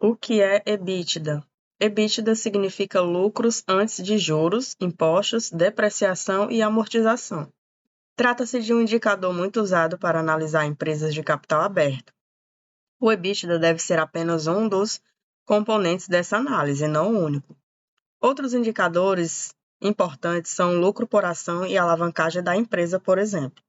O que é EBITDA? EBITDA significa lucros antes de juros, impostos, depreciação e amortização. Trata-se de um indicador muito usado para analisar empresas de capital aberto. O EBITDA deve ser apenas um dos componentes dessa análise, não o único. Outros indicadores importantes são o lucro por ação e a alavancagem da empresa, por exemplo.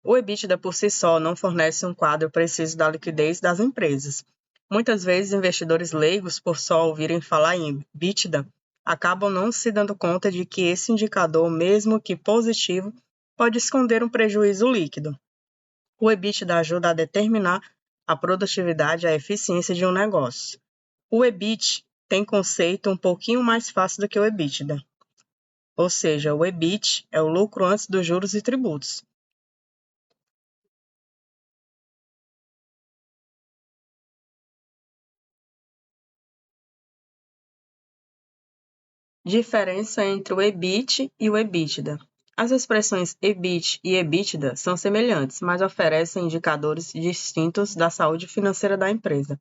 O EBITDA por si só não fornece um quadro preciso da liquidez das empresas. Muitas vezes, investidores leigos, por só ouvirem falar em EBITDA, acabam não se dando conta de que esse indicador, mesmo que positivo, pode esconder um prejuízo líquido. O EBITDA ajuda a determinar a produtividade e a eficiência de um negócio. O EBIT tem conceito um pouquinho mais fácil do que o EBITDA. Ou seja, o EBIT é o lucro antes dos juros e tributos. Diferença entre o EBIT e o EBITDA. As expressões EBIT e EBITDA são semelhantes, mas oferecem indicadores distintos da saúde financeira da empresa.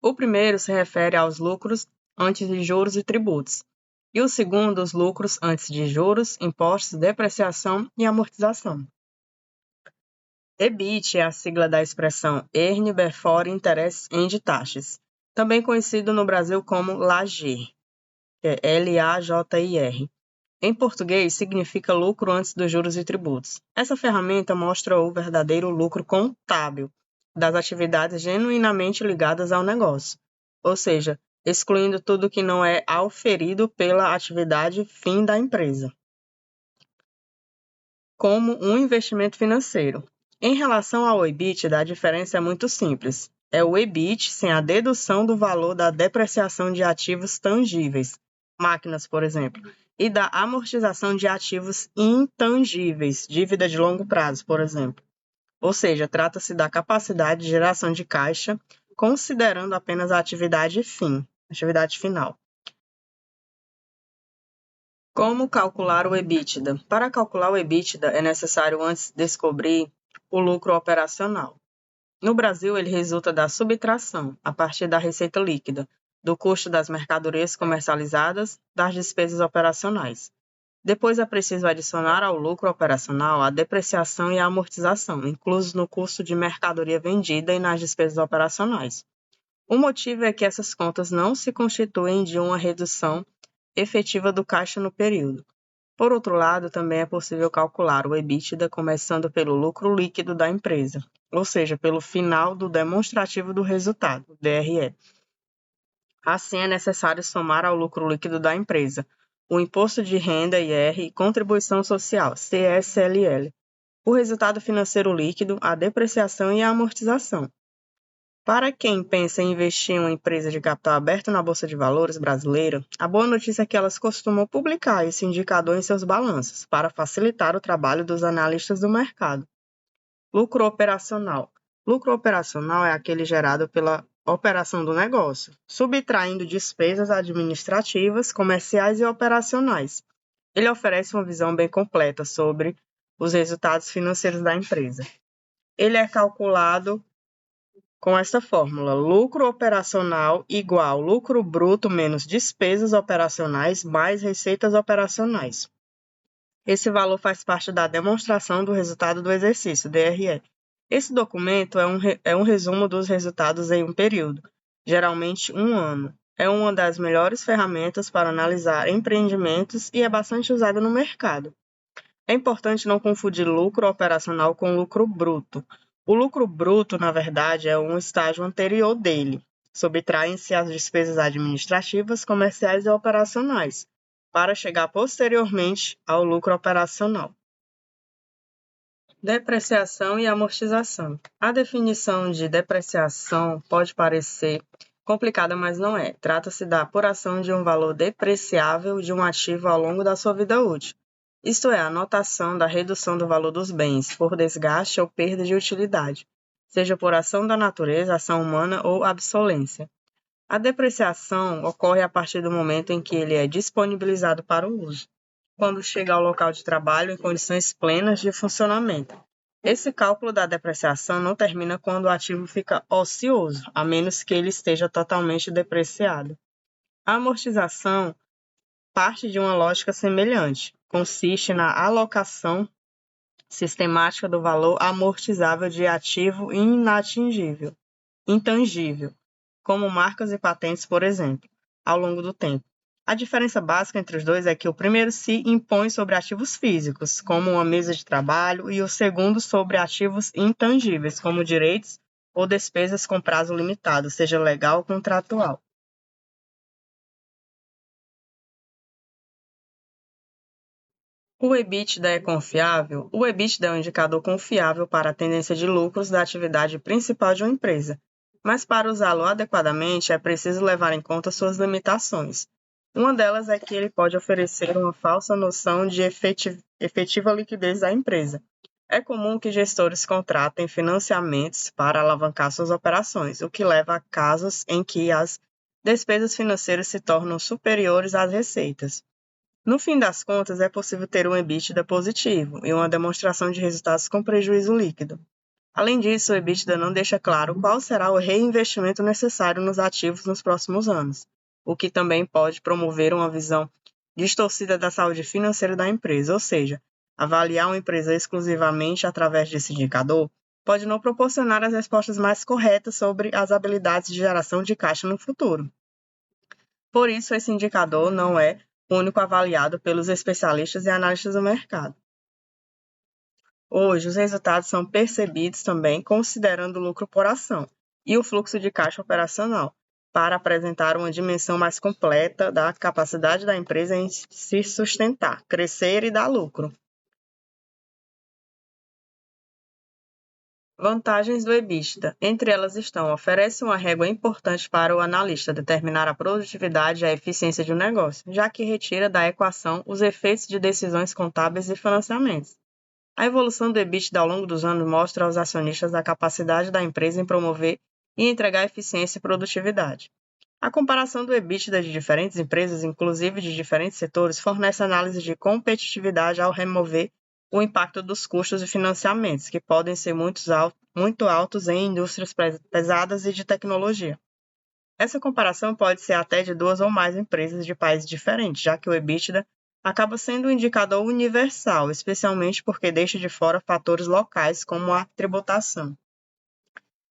O primeiro se refere aos lucros antes de juros e tributos, e o segundo, os lucros antes de juros, impostos, depreciação e amortização. EBIT é a sigla da expressão Earnings Before Interest and Taxes, também conhecido no Brasil como LAJIR, que é L-A-J-I-R. Em português, significa lucro antes dos juros e tributos. Essa ferramenta mostra o verdadeiro lucro contábil das atividades genuinamente ligadas ao negócio, ou seja, excluindo tudo que não é auferido pela atividade fim da empresa, como um investimento financeiro. Em relação ao EBITDA, a diferença é muito simples. É o EBIT sem a dedução do valor da depreciação de ativos tangíveis, máquinas, por exemplo, e da amortização de ativos intangíveis, dívida de longo prazo, por exemplo. Ou seja, trata-se da capacidade de geração de caixa, considerando apenas a atividade final. Como calcular o EBITDA? Para calcular o EBITDA, é necessário antes descobrir o lucro operacional. No Brasil, ele resulta da subtração, a partir da receita líquida, do custo das mercadorias comercializadas, das despesas operacionais. Depois é preciso adicionar ao lucro operacional a depreciação e a amortização, inclusos no custo de mercadoria vendida e nas despesas operacionais. O motivo é que essas contas não se constituem de uma redução efetiva do caixa no período. Por outro lado, também é possível calcular o EBITDA começando pelo lucro líquido da empresa, ou seja, pelo final do demonstrativo do resultado, DRE. Assim, é necessário somar ao lucro líquido da empresa o imposto de renda, IR, e contribuição social, CSLL, o resultado financeiro líquido, a depreciação e a amortização. Para quem pensa em investir em uma empresa de capital aberto na Bolsa de Valores brasileira, a boa notícia é que elas costumam publicar esse indicador em seus balanços, para facilitar o trabalho dos analistas do mercado. Lucro operacional. Lucro operacional é aquele gerado pela operação do negócio, subtraindo despesas administrativas, comerciais e operacionais. Ele oferece uma visão bem completa sobre os resultados financeiros da empresa. Ele é calculado com essa fórmula: lucro operacional igual lucro bruto menos despesas operacionais mais receitas operacionais. Esse valor faz parte da demonstração do resultado do exercício, DRE. Esse documento é um resumo dos resultados em um período, geralmente um ano. É uma das melhores ferramentas para analisar empreendimentos e é bastante usada no mercado. É importante não confundir lucro operacional com lucro bruto. O lucro bruto, na verdade, é um estágio anterior dele. Subtraem-se as despesas administrativas, comerciais e operacionais, para chegar posteriormente ao lucro operacional. Depreciação e amortização. A definição de depreciação pode parecer complicada, mas não é. Trata-se da apuração de um valor depreciável de um ativo ao longo da sua vida útil. Isto é, a notação da redução do valor dos bens por desgaste ou perda de utilidade, seja por ação da natureza, ação humana ou obsolência. A depreciação ocorre a partir do momento em que ele é disponibilizado para o uso, quando chega ao local de trabalho em condições plenas de funcionamento. Esse cálculo da depreciação não termina quando o ativo fica ocioso, a menos que ele esteja totalmente depreciado. A amortização parte de uma lógica semelhante. Consiste na alocação sistemática do valor amortizável de ativo intangível, como marcas e patentes, por exemplo, ao longo do tempo. A diferença básica entre os dois é que o primeiro se impõe sobre ativos físicos, como uma mesa de trabalho, e o segundo sobre ativos intangíveis, como direitos ou despesas com prazo limitado, seja legal ou contratual. O EBITDA é confiável? O EBITDA é um indicador confiável para a tendência de lucros da atividade principal de uma empresa, mas para usá-lo adequadamente é preciso levar em conta suas limitações. Uma delas é que ele pode oferecer uma falsa noção de efetiva liquidez da empresa. É comum que gestores contratem financiamentos para alavancar suas operações, o que leva a casos em que as despesas financeiras se tornam superiores às receitas. No fim das contas, é possível ter um EBITDA positivo e uma demonstração de resultados com prejuízo líquido. Além disso, o EBITDA não deixa claro qual será o reinvestimento necessário nos ativos nos próximos anos, o que também pode promover uma visão distorcida da saúde financeira da empresa, ou seja, avaliar uma empresa exclusivamente através desse indicador pode não proporcionar as respostas mais corretas sobre as habilidades de geração de caixa no futuro. Por isso, esse indicador não é único avaliado pelos especialistas e analistas do mercado. Hoje, os resultados são percebidos também considerando o lucro por ação e o fluxo de caixa operacional, para apresentar uma dimensão mais completa da capacidade da empresa em se sustentar, crescer e dar lucro. Vantagens do EBITDA. Entre elas estão: oferece uma régua importante para o analista determinar a produtividade e a eficiência de um negócio, já que retira da equação os efeitos de decisões contábeis e financiamentos. A evolução do EBITDA ao longo dos anos mostra aos acionistas a capacidade da empresa em promover e entregar eficiência e produtividade. A comparação do EBITDA de diferentes empresas, inclusive de diferentes setores, fornece análise de competitividade ao remover o impacto dos custos de financiamentos, que podem ser muito altos em indústrias pesadas e de tecnologia. Essa comparação pode ser até de duas ou mais empresas de países diferentes, já que o EBITDA acaba sendo um indicador universal, especialmente porque deixa de fora fatores locais como a tributação.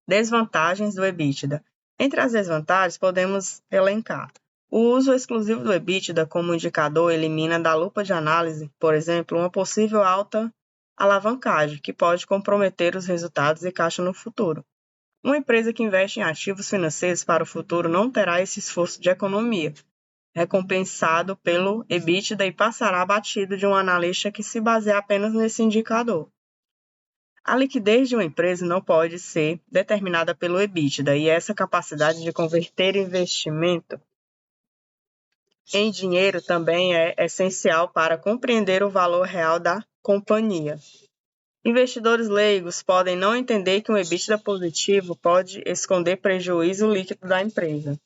Desvantagens do EBITDA. Entre as desvantagens, podemos elencar: o uso exclusivo do EBITDA como indicador elimina da lupa de análise, por exemplo, uma possível alta alavancagem, que pode comprometer os resultados e caixa no futuro. Uma empresa que investe em ativos financeiros para o futuro não terá esse esforço de economia, recompensado pelo EBITDA, e passará abatido de um analista que se baseia apenas nesse indicador. A liquidez de uma empresa não pode ser determinada pelo EBITDA, e essa capacidade de converter investimento em dinheiro também é essencial para compreender o valor real da companhia. Investidores leigos podem não entender que um EBITDA positivo pode esconder prejuízo líquido da empresa.